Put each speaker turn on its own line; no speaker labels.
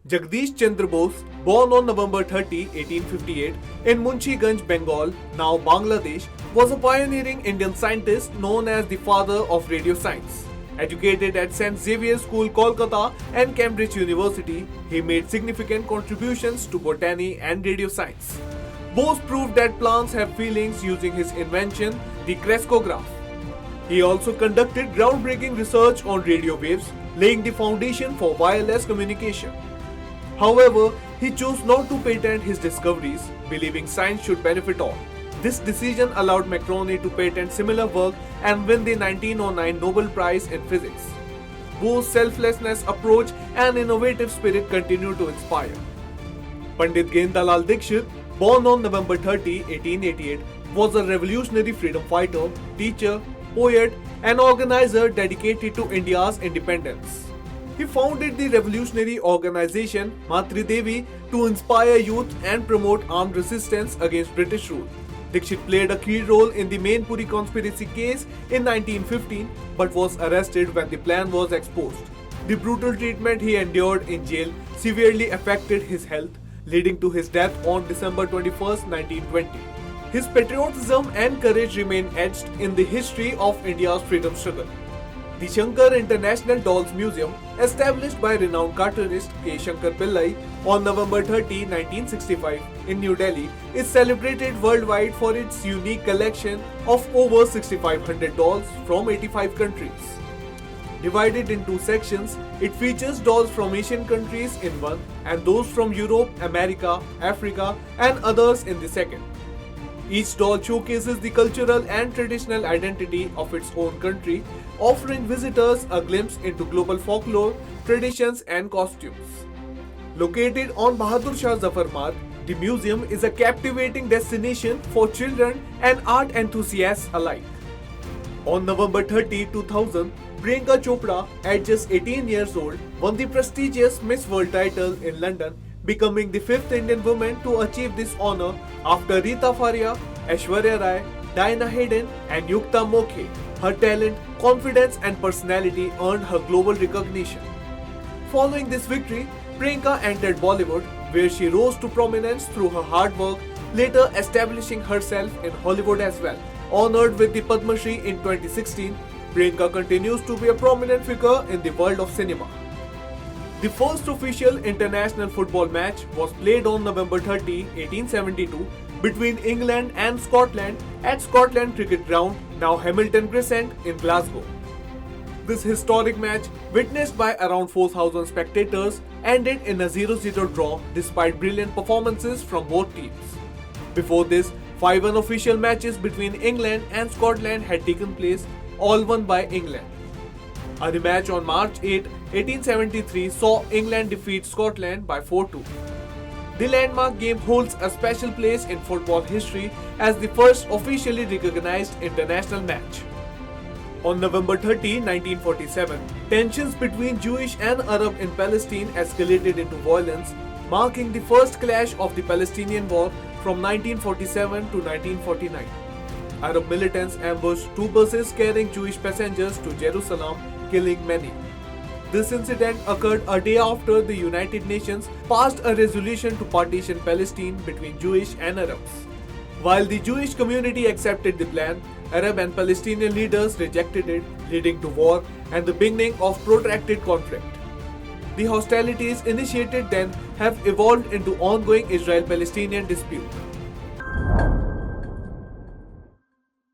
Jagdish Chandra Bose, born on November 30, 1858, in Munshi-Ganj, Bengal, now Bangladesh, was a pioneering Indian scientist known as the father of radio science. Educated at St. Xavier's School, Kolkata and Cambridge University, he made significant contributions to botany and radio science. Bose proved that plants have feelings using his invention, the crescograph. He also conducted groundbreaking research on radio waves, laying the foundation for wireless communication. However, he chose not to patent his discoveries, believing science should benefit all. This decision allowed Marconi to patent similar work and win the 1909 Nobel Prize in Physics. Bose's selflessness approach and innovative spirit continue to inspire. Pandit Gendalal Dikshit, born on November 30, 1888, was a revolutionary freedom fighter, teacher, poet, and organizer dedicated to India's independence. He founded the revolutionary organization Matri Devi to inspire youth and promote armed resistance against British rule. Dikshit played a key role in the Mainpuri conspiracy case in 1915 but was arrested when the plan was exposed. The brutal treatment he endured in jail severely affected his health, leading to his death on December 21, 1920. His patriotism and courage remain etched in the history of India's freedom struggle. The Shankar International Dolls Museum, established by renowned cartoonist K. Shankar Pillai on November 30, 1965 in New Delhi, is celebrated worldwide for its unique collection of over 6,500 dolls from 85 countries. Divided in two sections, it features dolls from Asian countries in one and those from Europe, America, Africa and others in the second. Each doll showcases the cultural and traditional identity of its own country, offering visitors a glimpse into global folklore, traditions and costumes. Located on Bahadur Shah Zafar Marg, the museum is a captivating destination for children and art enthusiasts alike. On November 30, 2000, Priyanka Chopra, at just 18 years old, won the prestigious Miss World title in London, becoming the fifth Indian woman to achieve this honor after Rita Faria, Aishwarya Rai, Diana Hayden and Yukta Mokhe. Her talent, confidence and personality earned her global recognition. Following this victory, Priyanka entered Bollywood, where she rose to prominence through her hard work, later establishing herself in Hollywood as well. Honored with the Padma Shri in 2016, Priyanka continues to be a prominent figure in the world of cinema. The first official international football match was played on November 30, 1872 between England and Scotland at Scotland Cricket Ground, now Hamilton Crescent in Glasgow. This historic match, witnessed by around 4,000 spectators, ended in a 0-0 draw despite brilliant performances from both teams. Before this, 5 unofficial matches between England and Scotland had taken place, all won by England. A rematch on March 8, 1873 saw England defeat Scotland by 4-2. The landmark game holds a special place in football history as the first officially recognized international match. On November 30, 1947, tensions between Jewish and Arab in Palestine escalated into violence, marking the first clash of the Palestinian War from 1947 to 1949. Arab militants ambushed 2 buses carrying Jewish passengers to Jerusalem, killing many. This incident occurred a day after the United Nations passed a resolution to partition Palestine between Jewish and Arabs. While the Jewish community accepted the plan, Arab and Palestinian leaders rejected it, leading to war and the beginning of protracted conflict. The hostilities initiated then have evolved into ongoing Israel-Palestinian dispute.